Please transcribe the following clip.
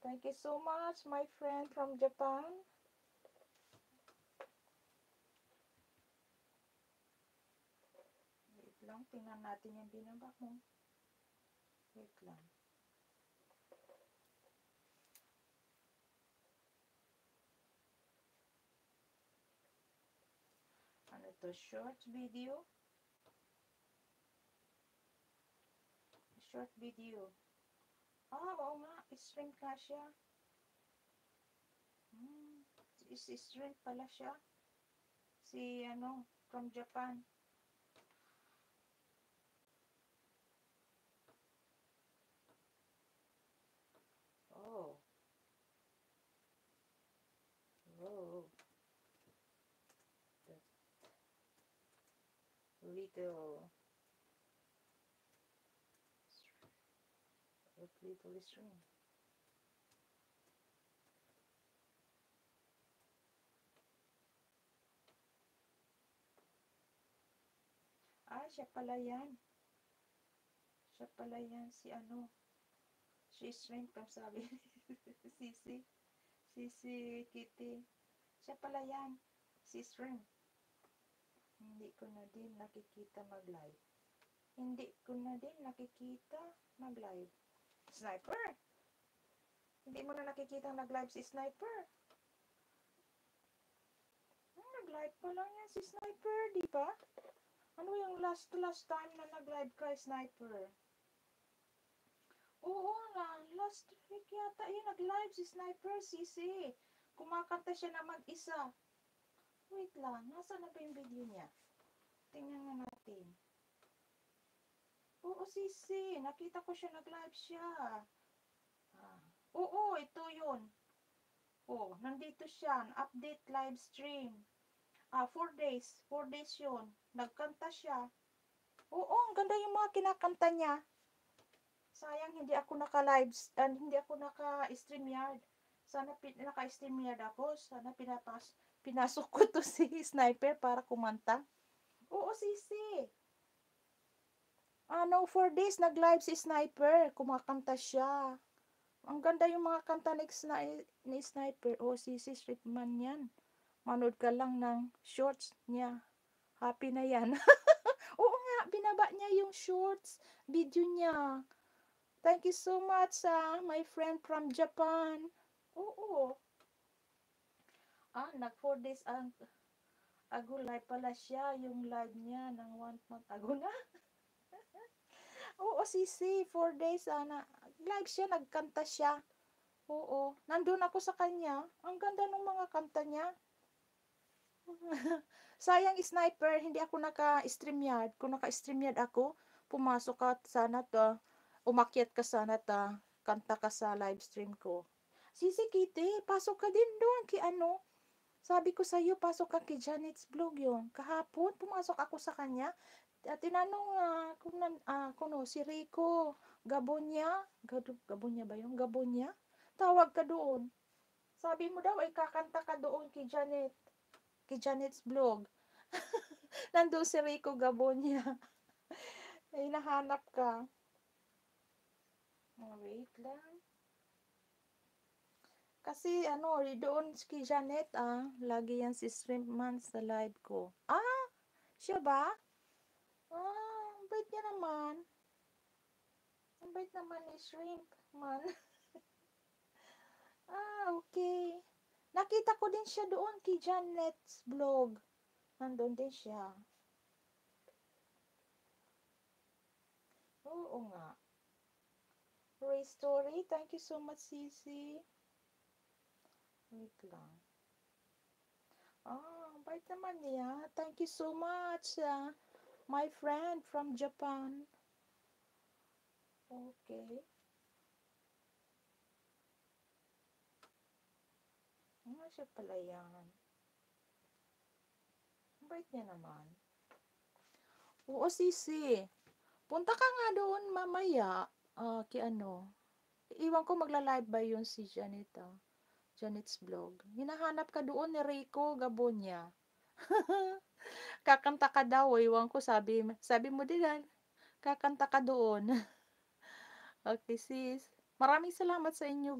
Thank you so much, my friend from Japan. Wait lang, tingnan natin yung binaba mo. Wait lang. Ano to? Short video? Short video. Oo nga. Stream ka siya. Stream pala siya. Si, from Japan. Oh. Whoa. Little stream. Siya pala yan. Siya pala yan. Si stream ka sabi. si Kitty. Siya pala yan. Si stream. Hindi ko na din nakikita mag-live. Sniper! Hindi mo na nakikita nag-live si Sniper. Nag-live pa lang yan si Sniper, di ba? Ano yung last time na nag-live kay Sniper? Oo nga, last week yata yun nag-live si Sniper, Sisi. Kumakanta siya na mag-isa. Wait lang, nasa na ba yung video niya? Tingnan nga natin. Oo, Sisi, nakita ko siya nag-live siya. Oo, ito yun. Oh, nandito siya, update live stream. 4 days. 4 days yun. Nagkanta siya. Oo, ang ganda yung mga kinakanta niya. Sayang, hindi ako naka-live, hindi ako naka-StreamYard. Sana naka-StreamYard ako. Sana pinasok ko to si Sniper para kumanta. Oo, Sisi. 4 days nag-live si Sniper. Kumakanta siya. Ang ganda yung mga kanta ni Sniper. Sisi, Stripman yan. Manood ka lang ng shorts niya. Happy na yan. Oo nga, binaba niya yung shorts video niya. Thank you so much, my friend from Japan. Oo. Nag 4 days ago live pala siya. Yung live niya ng 1 month ago na. Oo, Sisi, 4 days, live siya, nagkanta siya. Oo, nandun ako sa kanya. Ang ganda ng mga kanta niya. Sayang, Sniper, hindi ako naka-StreamYard. Kung naka-StreamYard ako, pumasok ka sana umakyat ka sana kanta ka sa live stream ko. Sisi Kitty, pasok ka din doon sabi ko sa'yo, pasok ka kay Janet's Vlog yun. Kahapon, pumasok ako sa kanya. Tinanong si Rico Gabonya. Gabonya ba yun? Gabonya? Tawag ka doon. Sabi mo daw, kakanta ka doon kay Janet. Kay Janet's Vlog. Nandun si Rico Gabonya. Nahanap ka. Wait lang. Kasi doon kay Janet, lagi yan si Shrimpman sa live ko. Siya ba? Ang bait niya naman. Ang bait naman ni Shrimpman. Okay. Nakita ko din siya doon kay Janet's Vlog. Nandun din siya. Oo nga. Ray Story, thank you so much, Sisi. Wait lang. Bait naman niya. Thank you so much, my friend from Japan. Okay. Siya pala yan. Bait niya naman. Oo, Sisi. Punta ka nga doon mamaya. Iwan ko magla-live ba yun si Janet's Vlog. Hinahanap ka doon ni Rico Gabonya. Kakanta ka daw. Iwan ko sabi mo din kakanta ka doon. Okay, sis. Maraming salamat sa inyo.